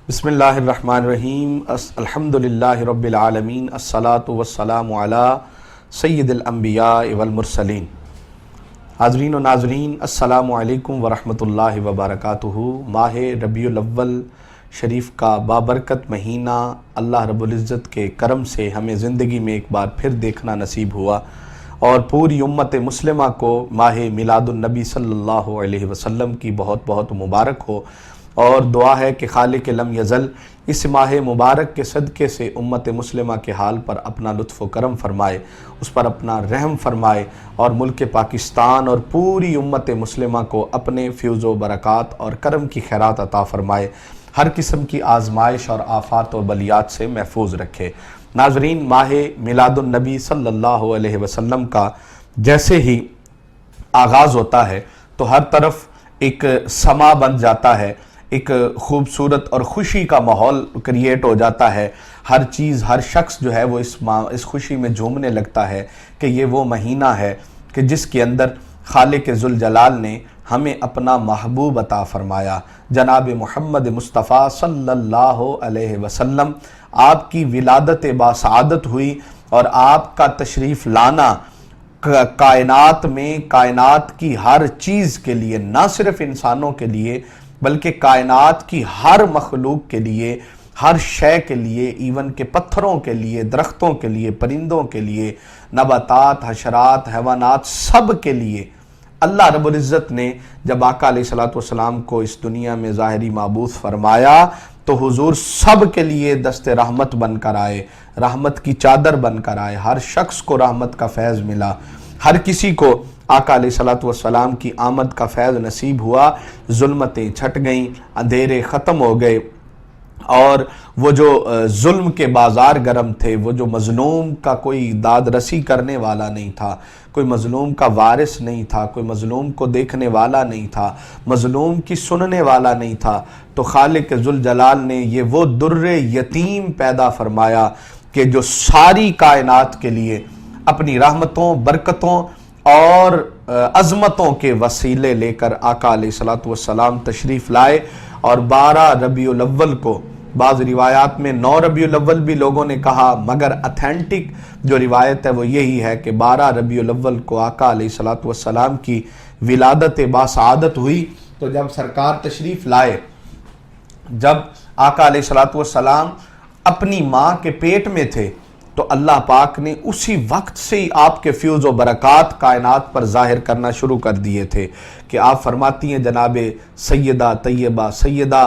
بسم اللہ الرحمن الرحیم الحمدللہ رب العالمین الصلاۃ والسلام علی سید الانبیاء والمرسلین۔ حاضرین و ناظرین السلام علیکم ورحمۃ اللہ وبرکاتہ۔ ماہ ربیع الاول شریف کا بابرکت مہینہ اللہ رب العزت کے کرم سے ہمیں زندگی میں ایک بار پھر دیکھنا نصیب ہوا، اور پوری امت مسلمہ کو ماہ میلاد النبی صلی اللہ علیہ وسلم کی بہت بہت مبارک ہو، اور دعا ہے کہ خالق لم یزل اس ماہ مبارک کے صدقے سے امت مسلمہ کے حال پر اپنا لطف و کرم فرمائے، اس پر اپنا رحم فرمائے، اور ملک پاکستان اور پوری امت مسلمہ کو اپنے فیض و برکات اور کرم کی خیرات عطا فرمائے، ہر قسم کی آزمائش اور آفات و بلیات سے محفوظ رکھے۔ ناظرین، ماہ میلاد النبی صلی اللہ علیہ وسلم کا جیسے ہی آغاز ہوتا ہے تو ہر طرف ایک سما بن جاتا ہے، ایک خوبصورت اور خوشی کا ماحول کریٹ ہو جاتا ہے۔ ہر چیز، ہر شخص جو ہے وہ اس خوشی میں جھومنے لگتا ہے کہ یہ وہ مہینہ ہے کہ جس کے اندر خالق ذوالجلال نے ہمیں اپنا محبوب عطا فرمایا، جناب محمد مصطفیٰ صلی اللہ علیہ وسلم۔ آپ کی ولادت باسعادت ہوئی، اور آپ کا تشریف لانا کائنات میں کائنات کی ہر چیز کے لیے، نہ صرف انسانوں کے لیے بلکہ کائنات کی ہر مخلوق کے لیے، ہر شے کے لیے، ایون کہ پتھروں کے لیے، درختوں کے لیے، پرندوں کے لیے، نباتات، حشرات، حیوانات، سب کے لیے اللہ رب العزت نے جب آقا علیہ السلام کو اس دنیا میں ظاہری مبعوث فرمایا تو حضور سب کے لیے دست رحمت بن کر آئے، رحمت کی چادر بن کر آئے۔ ہر شخص کو رحمت کا فیض ملا، ہر کسی کو آقا علیہ السلام کی آمد کا فیض نصیب ہوا، ظلمتیں چھٹ گئیں، اندھیرے ختم ہو گئے، اور وہ جو ظلم کے بازار گرم تھے، وہ جو مظلوم کا کوئی داد رسی کرنے والا نہیں تھا، کوئی مظلوم کا وارث نہیں تھا، کوئی مظلوم کو دیکھنے والا نہیں تھا، مظلوم کی سننے والا نہیں تھا، تو خالق ذوالجلال نے یہ وہ در یتیم پیدا فرمایا کہ جو ساری کائنات کے لیے اپنی رحمتوں، برکتوں اور عظمتوں کے وسیلے لے کر آقا علیہ السلام تشریف لائے۔ اور 12 ربیع الاول کو، بعض روایات میں 9 ربیع الاول بھی لوگوں نے کہا، مگر اتھینٹک جو روایت ہے وہ یہی ہے کہ 12 ربیع الاول کو آقا علیہ السلام کی ولادت باسعادت ہوئی۔ تو جب سرکار تشریف لائے، جب آقا علیہ السلام اپنی ماں کے پیٹ میں تھے، تو اللہ پاک نے اسی وقت سے ہی آپ کے فیض و برکات کائنات پر ظاہر کرنا شروع کر دیے تھے کہ آپ فرماتی ہیں جناب سیدہ طیبہ سیدہ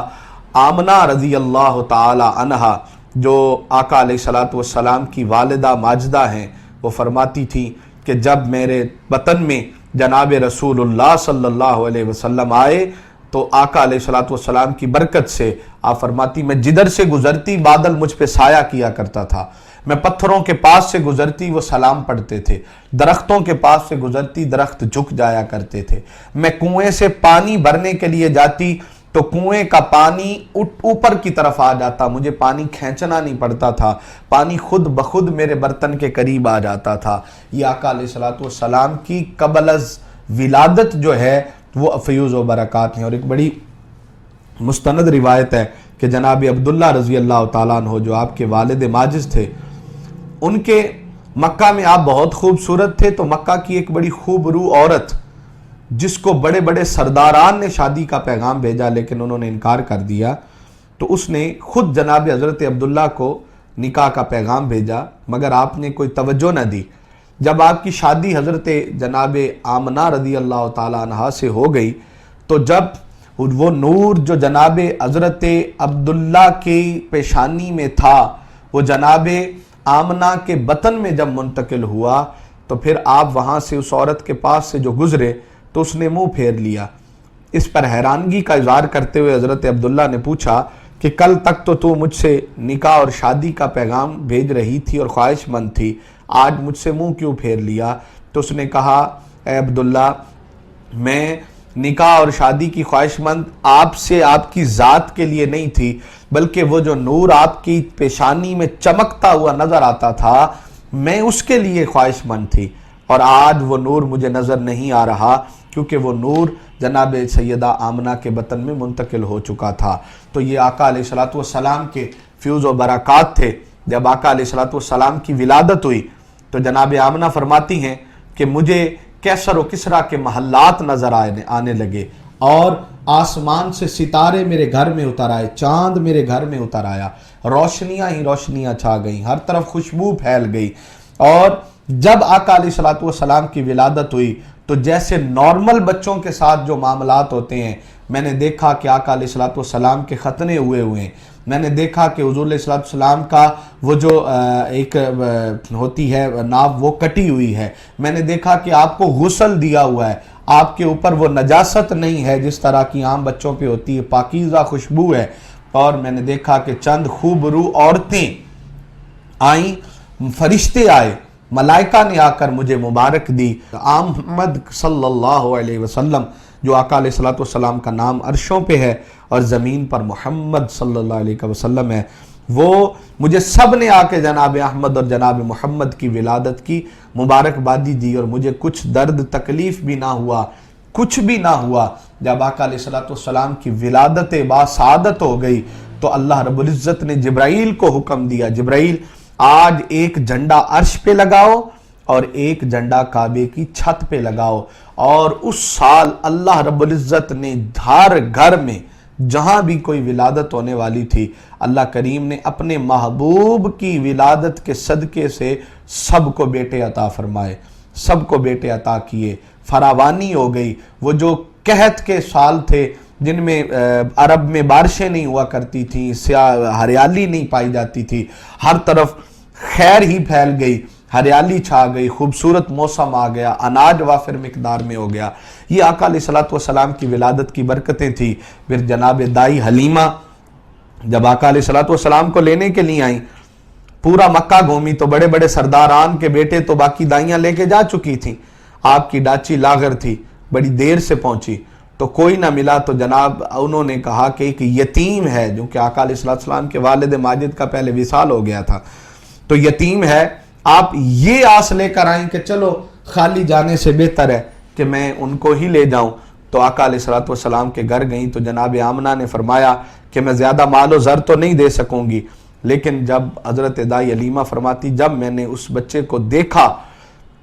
آمنہ رضی اللہ تعالی عنہا، جو آقا علیہ السلام کی والدہ ماجدہ ہیں، وہ فرماتی تھی کہ جب میرے بطن میں جناب رسول اللہ صلی اللہ علیہ وسلم آئے تو آقا علیہ السلام کی برکت سے آپ فرماتی میں جدھر سے گزرتی بادل مجھ پہ سایہ کیا کرتا تھا، میں پتھروں کے پاس سے گزرتی وہ سلام پڑھتے تھے، درختوں کے پاس سے گزرتی درخت جھک جایا کرتے تھے، میں کنویں سے پانی بھرنے کے لیے جاتی تو کنویں کا پانی اوپر کی طرف آ جاتا، مجھے پانی کھینچنا نہیں پڑتا تھا، پانی خود بخود میرے برتن کے قریب آ جاتا تھا۔ یہ آقا علیہ السلام کی قبل از ولادت جو ہے وہ فیوز و برکات ہیں۔ اور ایک بڑی مستند روایت ہے کہ جناب عبداللہ رضی اللہ تعالیٰ عنہ، جو آپ کے والد ماجد تھے، ان کے مکہ میں آپ بہت خوبصورت تھے، تو مکہ کی ایک بڑی خوب رو عورت جس کو بڑے بڑے سرداران نے شادی کا پیغام بھیجا لیکن انہوں نے انکار کر دیا، تو اس نے خود جناب حضرت عبداللہ کو نکاح کا پیغام بھیجا، مگر آپ نے کوئی توجہ نہ دی۔ جب آپ کی شادی حضرت جناب آمنہ رضی اللہ تعالیٰ عنہا سے ہو گئی، تو جب وہ نور جو جناب حضرت عبداللہ کی پیشانی میں تھا وہ جناب آمنہ کے بطن میں جب منتقل ہوا، تو پھر آپ وہاں سے اس عورت کے پاس سے جو گزرے تو اس نے منہ پھیر لیا۔ اس پر حیرانگی کا اظہار کرتے ہوئے حضرت عبداللہ نے پوچھا کہ کل تک تو مجھ سے نکاح اور شادی کا پیغام بھیج رہی تھی اور خواہش مند تھی، آج مجھ سے منہ کیوں پھیر لیا؟ تو اس نے کہا، اے عبداللہ، میں نکاح اور شادی کی خواہش مند آپ سے آپ کی ذات کے لیے نہیں تھی، بلکہ وہ جو نور آپ کی پیشانی میں چمکتا ہوا نظر آتا تھا، میں اس کے لیے خواہش مند تھی، اور آج وہ نور مجھے نظر نہیں آ رہا، کیونکہ وہ نور جناب سیدہ آمنہ کے بطن میں منتقل ہو چکا تھا۔ تو یہ آقا علیہ الصلوۃ والسلام کے فیوز و برکات تھے۔ جب آقا علیہ الصلوۃ والسلام کی ولادت ہوئی تو جناب آمنہ فرماتی ہیں کہ مجھے کیسر و کسریٰ کے محلات نظر آنے لگے، اور آسمان سے ستارے میرے گھر میں اتر آئے، چاند میرے گھر میں اتر آیا، روشنیاں ہی روشنیاں چھا گئیں، ہر طرف خوشبو پھیل گئی۔ اور جب آقا علیہ الصلوۃ والسلام کی ولادت ہوئی تو جیسے نارمل بچوں کے ساتھ جو معاملات ہوتے ہیں، میں نے دیکھا کہ آقا علیہ الصلوۃ والسلام کے ختنے ہوئے ہیں، میں نے دیکھا کہ حضور علیہ الصلوۃ والسلام کا وہ جو ایک ہوتی ہے ناف وہ کٹی ہوئی ہے، میں نے دیکھا کہ آپ کو غسل دیا ہوا ہے، آپ کے اوپر وہ نجاست نہیں ہے جس طرح کی عام بچوں پہ ہوتی ہے، پاکیزہ خوشبو ہے۔ اور میں نے دیکھا کہ چند خوب رو عورتیں آئیں، فرشتے آئے، ملائکہ نے آ کر مجھے مبارک دی۔ محمد صلی اللہ علیہ وسلم، جو آقا علیہ الصلوۃ والسلام کا نام عرشوں پہ ہے اور زمین پر محمد صلی اللہ علیہ وسلم ہے، وہ مجھے سب نے آ کے جناب احمد اور جناب محمد کی ولادت کی مبارکبادی دی، اور مجھے کچھ درد تکلیف بھی نہ ہوا، کچھ بھی نہ ہوا۔ جب آقا علیہ الصلوۃ والسلام کی ولادت باسعادت ہو گئی تو اللہ رب العزت نے جبرائیل کو حکم دیا، جبرائیل آج ایک جھنڈا عرش پہ لگاؤ اور ایک جھنڈا کعبے کی چھت پہ لگاؤ۔ اور اس سال اللہ رب العزت نے ہر گھر میں جہاں بھی کوئی ولادت ہونے والی تھی، اللہ کریم نے اپنے محبوب کی ولادت کے صدقے سے سب کو بیٹے عطا فرمائے، سب کو بیٹے عطا کیے، فراوانی ہو گئی۔ وہ جو قحط کے سال تھے جن میں عرب میں بارشیں نہیں ہوا کرتی تھیں، ہریالی نہیں پائی جاتی تھی، ہر طرف خیر ہی پھیل گئی، ہریالی چھا گئی، خوبصورت موسم آ گیا، اناج وافر مقدار میں ہو گیا۔ یہ آقا علیہ الصلوۃ والسلام کی ولادت کی برکتیں تھیں۔ پھر جناب دائی حلیمہ جب آقا علیہ الصلوۃ والسلام کو لینے کے لیے آئیں، پورا مکہ گھومی تو بڑے بڑے سرداران کے بیٹے تو باقی دائیاں لے کے جا چکی تھیں، آپ کی ڈاچی لاغر تھی، بڑی دیر سے پہنچی تو کوئی نہ ملا، تو جناب انہوں نے کہا کہ ایک یتیم ہے، جو کہ آقا علیہ الصلوۃ والسلام کے والد ماجد کا پہلے وصال ہو گیا تھا، تو یتیم ہے، آپ یہ آس لے کر آئیں کہ چلو خالی جانے سے بہتر ہے کہ میں ان کو ہی لے جاؤں۔ تو آقا علیہ الصلوۃ والسلام کے گھر گئیں تو جناب آمنہ نے فرمایا کہ میں زیادہ مال و زر تو نہیں دے سکوں گی، لیکن جب حضرت دائی حلیمہ فرماتی جب میں نے اس بچے کو دیکھا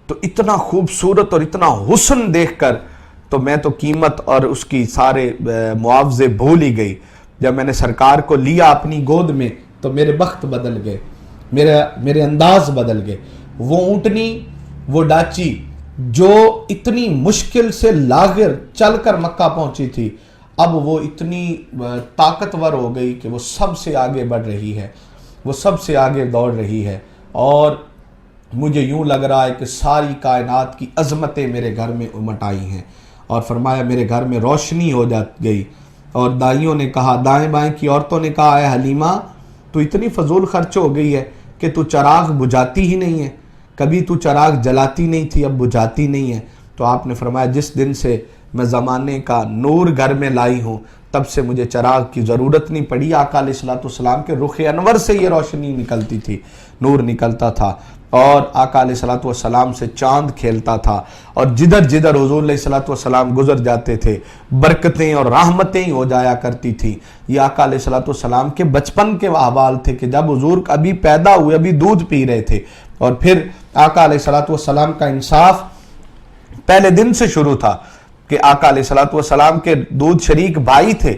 تو اتنا خوبصورت اور اتنا حسن دیکھ کر تو میں تو قیمت اور اس کی سارے معاوضے بھول ہی گئی۔ جب میں نے سرکار کو لیا اپنی گود میں تو میرے بخت بدل گئے، میرے انداز بدل گئے۔ وہ اونٹنی، وہ ڈاچی جو اتنی مشکل سے لاغر چل کر مکہ پہنچی تھی، اب وہ اتنی طاقتور ہو گئی کہ وہ سب سے آگے بڑھ رہی ہے، وہ سب سے آگے دوڑ رہی ہے، اور مجھے یوں لگ رہا ہے کہ ساری کائنات کی عظمتیں میرے گھر میں امٹ آئی ہیں۔ اور فرمایا میرے گھر میں روشنی ہو گئی، اور دائیوں نے کہا، دائیں بائیں کی عورتوں نے کہا، اے حلیمہ تو اتنی فضول خرچ ہو گئی ہے کہ تو چراغ بجھاتی ہی نہیں ہے، کبھی تو چراغ جلاتی نہیں تھی، اب بجھاتی نہیں ہے۔ تو آپ نے فرمایا جس دن سے میں زمانے کا نور گھر میں لائی ہوں تب سے مجھے چراغ کی ضرورت نہیں پڑی۔ آقا علیہ الصلوۃ والسلام کے رخ انور سے یہ روشنی نکلتی تھی، نور نکلتا تھا، اور آقا علیہ الصلوۃ والسلام سے چاند کھیلتا تھا، اور جدھر جدھر حضور علیہ الصلوۃ والسلام گزر جاتے تھے برکتیں اور رحمتیں ہی ہو جایا کرتی تھی۔ یہ آقا علیہ الصلوۃ والسلام کے بچپن کے احوال تھے کہ جب حضور ابھی پیدا ہوئے، ابھی دودھ پی رہے تھے، اور پھر آقا علیہ الصلوۃ والسلام کا انصاف پہلے دن سے شروع تھا کہ آقا علیہ الصلوۃ والسلام کے دودھ شریک بھائی تھے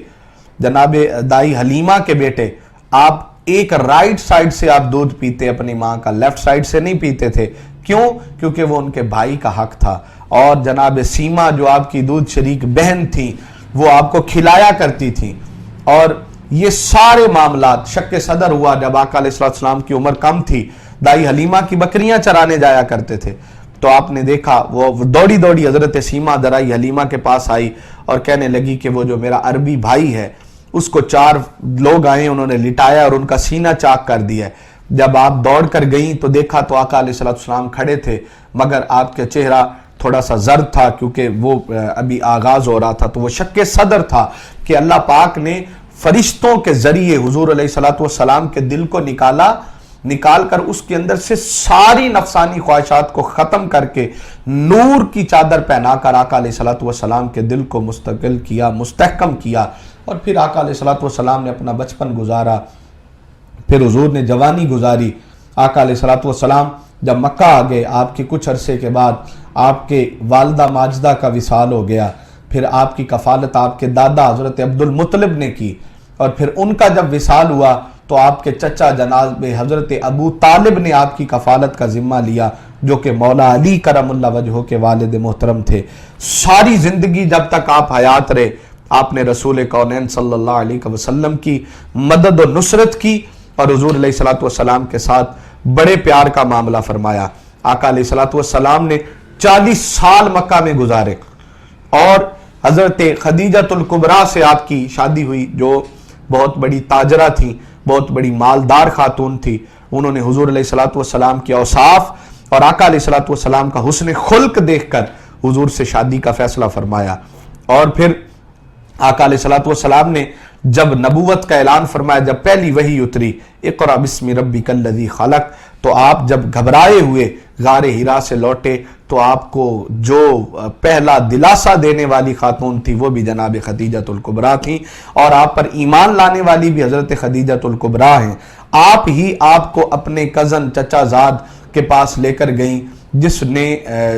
جناب دائی حلیمہ کے بیٹے، آپ ایک رائٹ سائڈ سے آپ دودھ پیتے اپنی ماں کا، لیفٹ سائڈ سے نہیں پیتے تھے، کیوں؟ کیونکہ وہ ان کے بھائی کا حق تھا۔ اور جناب سیما جو آپ کی دودھ شریک بہن تھی وہ آپ کو کھلایا کرتی تھی، اور یہ سارے معاملات شک صدر ہوا جب آقا علیہ السلام کی عمر کم تھی، دائی حلیمہ کی بکریاں چرانے جایا کرتے تھے، تو آپ نے دیکھا وہ دوڑی دوڑی حضرت سیما دائی حلیمہ کے پاس آئی اور کہنے لگی کہ وہ جو میرا عربی بھائی ہے اس کو 4 لوگ آئے، انہوں نے لٹایا اور ان کا سینہ چاک کر دیا۔ جب آپ دوڑ کر گئیں تو دیکھا تو آقا علیہ السلام کھڑے تھے، مگر آپ کا چہرہ تھوڑا سا زرد تھا کیونکہ وہ ابھی آغاز ہو رہا تھا، تو وہ شک صدر تھا کہ اللہ پاک نے فرشتوں کے ذریعے حضور علیہ السلام کے دل کو نکالا نکال کر اس کے اندر سے ساری نفسانی خواہشات کو ختم کر کے نور کی چادر پہنا کر آقا علیہ الصلوۃ والسلام کے دل کو مستقل کیا، مستحکم کیا، اور پھر آقا علیہ الصلوۃ والسلام نے اپنا بچپن گزارا، پھر حضور نے جوانی گزاری۔ آقا علیہ الصلوۃ والسلام جب مکہ آ گئے، آپ کے کچھ عرصے کے بعد آپ کے والدہ ماجدہ کا وصال ہو گیا، پھر آپ کی کفالت آپ کے دادا حضرت عبد المطلب نے کی، اور پھر ان کا جب وصال ہوا تو آپ کے چچا جناب حضرت ابو طالب نے آپ کی کفالت کا ذمہ لیا، جو کہ مولا علی کرم اللہ وجہہ کے والد محترم تھے۔ ساری زندگی جب تک آپ حیات رہے، آپ نے رسول کونین صلی اللہ علیہ وسلم کی مدد و نصرت کی، اور حضور علیہ الصلوۃ والسلام کے ساتھ بڑے پیار کا معاملہ فرمایا۔ آقا علیہ الصلوۃ والسلام نے 40 سال مکہ میں گزارے، اور حضرت خدیجۃ الکبریٰ سے آپ کی شادی ہوئی، جو بہت بڑی تاجرہ تھیں، بہت بڑی مالدار خاتون تھی۔ انہوں نے حضور علیہ الصلوۃ والسلام کے اوصاف اور آقا علیہ الصلوۃ والسلام کا حسن خلق دیکھ کر حضور سے شادی کا فیصلہ فرمایا، اور پھر آقا علیہ الصلوۃ والسلام نے جب نبوت کا اعلان فرمایا، جب پہلی وحی اتری اقرأ بسم ربک الذی خلق، تو آپ جب گھبرائے ہوئے غار حرا سے لوٹے تو آپ کو جو پہلا دلاسا دینے والی خاتون تھی وہ بھی جناب خدیجۃ الکبریٰ تھیں، اور آپ پر ایمان لانے والی بھی حضرت خدیجۃ الکبریٰ ہیں۔ آپ ہی آپ کو اپنے کزن چچا زاد کے پاس لے کر گئیں، جس نے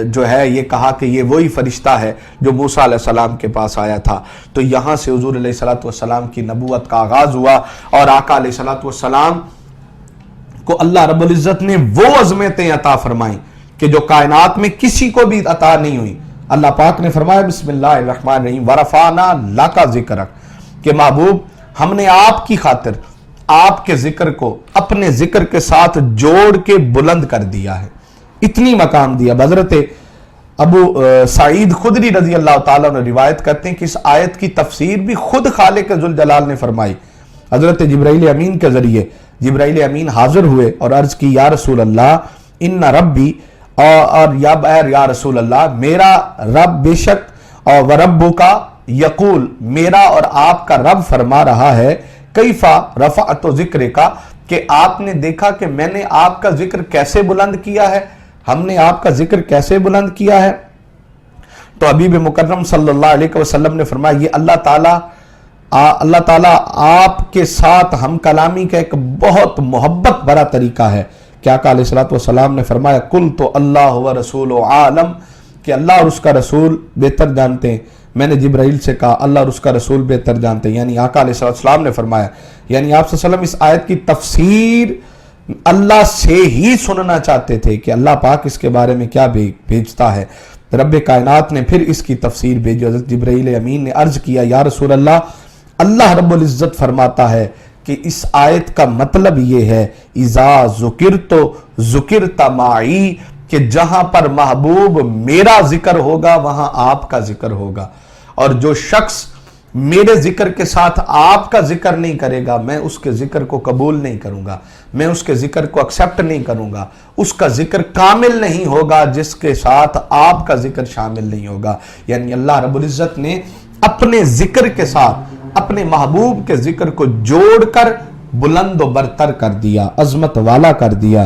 جو ہے یہ کہا کہ یہ وہی فرشتہ ہے جو موسیٰ علیہ السلام کے پاس آیا تھا۔ تو یہاں سے حضور علیہ الصلوۃ والسلام کی نبوت کا آغاز ہوا، اور آقا علیہ الصلوۃ والسلام کو اللہ رب العزت نے وہ عظمتیں عطا فرمائیں کہ جو کائنات میں کسی کو بھی عطا نہیں ہوئی۔ اللہ پاک نے فرمایا بسم اللہ الرحمن الرحیم ورفعنا لک ذکرک، کہ محبوب ہم نے آپ کی خاطر آپ کے ذکر کو اپنے ذکر کے ساتھ جوڑ کے بلند کر دیا ہے، اتنی مقام دیا۔ حضرت ابو سعید خدری رضی اللہ تعالیٰ نے روایت کرتے ہیں کہ اس آیت کی تفسیر بھی خود خالق ذوالجلال نے فرمائی۔ حضرت جبرائیل امین کے ذریعے جبرائیل امین حاضر ہوئے اور عرض کی یا رسول اللہ ان ربی، اور یا رسول اللہ میرا رب بے شک اور وربو کا یقول، میرا اور آپ کا رب فرما رہا ہے کیفا رفعت ذکر کا، کہ آپ نے دیکھا کہ میں نے آپ کا ذکر کیسے بلند کیا ہے، ہم نے آپ کا ذکر کیسے بلند کیا ہے۔ تو حبیب مکرم صلی اللہ علیہ وسلم نے فرمایا یہ اللہ تعالیٰ آپ کے ساتھ ہم کلامی کا ایک بہت محبت بھرا طریقہ ہے۔ کیا آقا علیہ الصلوۃ والسلام نے فرمایا کل تو اللہ و رسول عالم، کہ اللہ اور اس کا رسول بہتر جانتے ہیں۔ میں نے جبرائیل سے کہا اللہ اور اس کا رسول بہتر جانتے ہیں، یعنی آقا علیہ السلام نے فرمایا، یعنی آپ صلی اللہ علیہ وسلم اس آیت کی تفسیر اللہ سے ہی سننا چاہتے تھے کہ اللہ پاک اس کے بارے میں کیا بھیجتا ہے۔ رب کائنات نے پھر اس کی تفسیر بھیجی۔ حضرت جبرائیل امین نے عرض کیا یا رسول اللہ رب العزت فرماتا ہے کہ اس آیت کا مطلب یہ ہے اذا ذکرت ذکرت معی، کہ جہاں پر محبوب میرا ذکر ہوگا وہاں آپ کا ذکر ہوگا، اور جو شخص میرے ذکر کے ساتھ آپ کا ذکر نہیں کرے گا میں اس کے ذکر کو قبول نہیں کروں گا، میں اس کے ذکر کو ایکسیپٹ نہیں کروں گا، اس کا ذکر کامل نہیں ہوگا جس کے ساتھ آپ کا ذکر شامل نہیں ہوگا۔ یعنی اللہ رب العزت نے اپنے ذکر کے ساتھ اپنے محبوب کے ذکر کو جوڑ کر بلند و برتر کر دیا، عظمت والا کر دیا،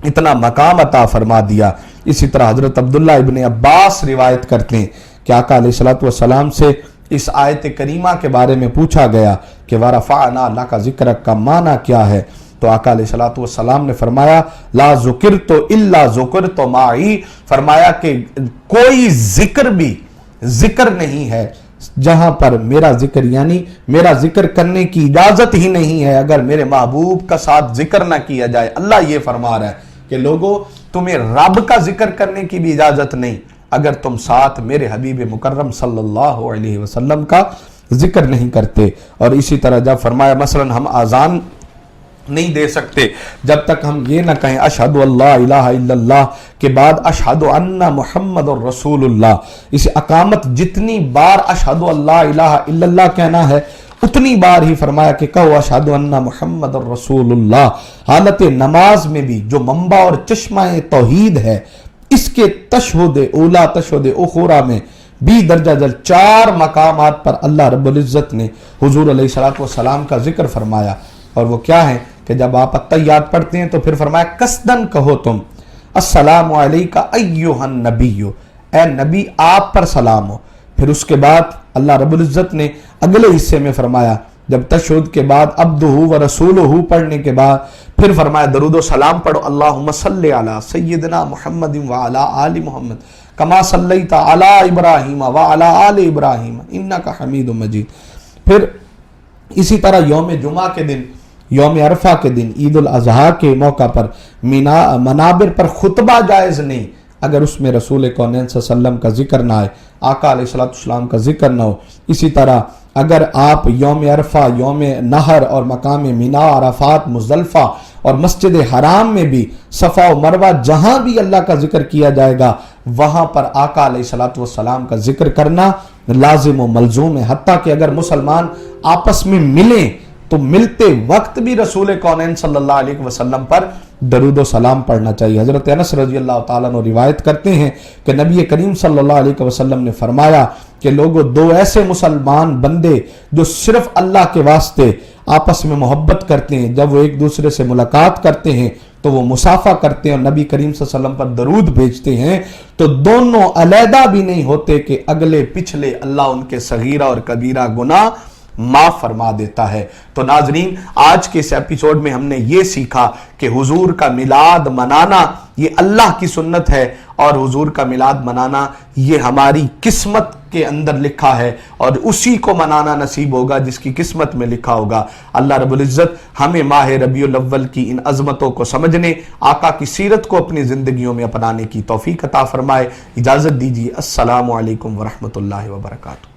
اتنا مقام عطا فرما دیا۔ اسی طرح حضرت عبداللہ ابن عباس روایت کرتے ہیں کہ آقا علیہ الصلوۃ والسلام سے اس آیت کریمہ کے بارے میں پوچھا گیا کہ وَرَفَعْنَا لَكَ ذِكْرَكَ کا معنی کیا ہے، تو آقا علیہ الصلوۃ والسلام نے فرمایا لا ذکرت الا ذکرت معی، فرمایا کہ کوئی ذکر بھی ذکر نہیں ہے جہاں پر میرا ذکر، یعنی میرا ذکر کرنے کی اجازت ہی نہیں ہے اگر میرے محبوب کا ساتھ ذکر نہ کیا جائے۔ اللہ یہ فرما رہا ہے کہ لوگوں تمہیں رب کا ذکر کرنے کی بھی اجازت نہیں اگر تم ساتھ میرے حبیب مکرم صلی اللہ علیہ وسلم کا ذکر نہیں کرتے۔ اور اسی طرح جب فرمایا مثلا ہم آذان نہیں دے سکتے جب تک ہم یہ نہ کہیں اشہد اللہ الہ الا اللہ کے بعد اشہد ان محمد الرسول اللہ، اس اقامت جتنی بار اشہد اللہ الہ الا اللہ کہنا ہے اتنی بار ہی فرمایا کہ کہو اشہد ان محمد الرسول اللہ۔ حالت نماز میں بھی جو منبع اور چشمہ توحید ہے، اس کے تشہد اولا تشہد اخرى میں بھی درجہ جل 4 مقامات پر اللہ رب العزت نے حضور علیہ الصلوۃ والسلام کا ذکر فرمایا۔ اور وہ کیا ہے کہ جب آپ التحیات پڑھتے ہیں تو پھر فرمایا قصدن کہو تم السلام علیکہ ایہا النبی، اے نبی آپ پر سلام ہو۔ پھر اس کے بعد اللہ رب العزت نے اگلے حصے میں فرمایا جب تشہد کے بعد عبدہ و رسولہ پڑھنے کے بعد پھر فرمایا درود و سلام پڑھو اللہم صلی علی سیدنا محمد وعلی آل محمد کما صلیت علی ابراہیم وعلی آل ابراہیم انکا حمید مجید۔ پھر اسی طرح یوم جمعہ کے دن، یوم عرفہ کے دن، عید الاضحیٰ کے موقع پر منابر پر خطبہ جائز نہیں اگر اس میں رسول کونین صلی اللہ علیہ وسلم کا ذکر نہ آئے، آقا علیہ السلام کا ذکر نہ ہو۔ اسی طرح اگر آپ یوم عرفہ، یوم نحر اور مقام مینا، عرفات، مزدلفہ اور مسجد حرام میں بھی صفا و مروہ جہاں بھی اللہ کا ذکر کیا جائے گا وہاں پر آقا علیہ السلام کا ذکر کرنا لازم و ملزوم ہے۔ حتیٰ کہ اگر مسلمان آپس میں ملیں تو ملتے وقت بھی رسول کونین صلی اللہ علیہ وسلم پر درود و سلام پڑھنا چاہیے۔ حضرت انس رضی اللہ تعالیٰ عنہ روایت کرتے ہیں کہ نبی کریم صلی اللہ علیہ وسلم نے فرمایا کہ لوگوں دو ایسے مسلمان بندے جو صرف اللہ کے واسطے آپس میں محبت کرتے ہیں، جب وہ ایک دوسرے سے ملاقات کرتے ہیں تو وہ مصافحہ کرتے ہیں اور نبی کریم صلی اللہ علیہ وسلم پر درود بھیجتے ہیں تو دونوں علیحدہ بھی نہیں ہوتے کہ اگلے پچھلے اللہ ان کے صغیرہ اور کبیرہ گناہ معاف فرما دیتا ہے۔ تو ناظرین آج کے اس ایپیسوڈ میں ہم نے یہ سیکھا کہ حضور کا میلاد منانا یہ اللہ کی سنت ہے اور حضور کا میلاد منانا یہ ہماری قسمت کے اندر لکھا ہے اور اسی کو منانا نصیب ہوگا جس کی قسمت میں لکھا ہوگا۔ اللہ رب العزت ہمیں ماہ ربیع الاول کی ان عظمتوں کو سمجھنے، آقا کی سیرت کو اپنی زندگیوں میں اپنانے کی توفیق عطا فرمائے۔ اجازت دیجیے، السلام علیکم ورحمۃ اللہ وبرکاتہ۔